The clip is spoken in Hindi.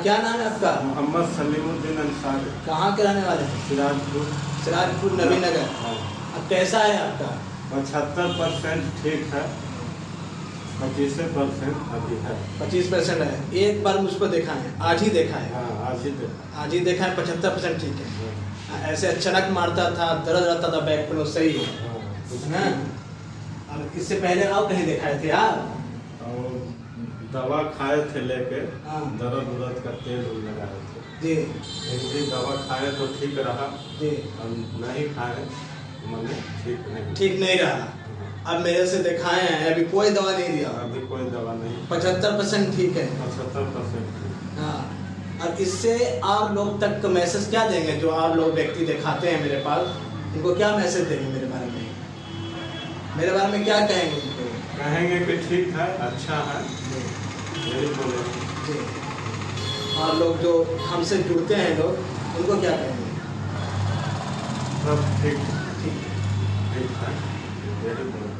क्या नाम है आपका? मोहम्मद सलीमुद्दीन अंसारी। कहाँ के रहने वाले हैं? सिराजपुर। सिराजपुर नबीनगर। हाँ। अब कैसा है आपका? 75% ठीक है, 25% अभी है। 25% है। एक बार मुझको देखा है, आज ही देखा है। हाँ, आज ही देखा है, 75% ठीक है। हाँ। ऐसे अचानक मारता था, दर्द रहता था बैक पेन, सही है ना? और इससे पहले और कहीं दिखाए थे आप? और दवा खाए थे लेके, हाँ। दर्द उर्द का तेल लगाए थे जी एक दिन दवा खाए तो ठीक रहा, जी। और नहीं खाए मैंने ठीक नहीं रहा। अब मेरे से दिखाए हैं, अभी कोई दवा नहीं दिया। अभी कोई दवा नहीं। 75% ठीक है। 75% हाँ। अब इससे आप लोग तक का मैसेज क्या देंगे? जो आप लोग व्यक्ति दिखाते हैं मेरे पास, इनको क्या मैसेज देंगे मेरे बारे में? मेरे बारे में क्या कहेंगे उनको? कहेंगे कि ठीक है, अच्छा है, यही बोलेंगे। जी। और लोग जो हमसे जुड़ते हैं लोग, उनको क्या कहेंगे? सब ठीक ठीक है। ठीक है, यही बोलेंगे।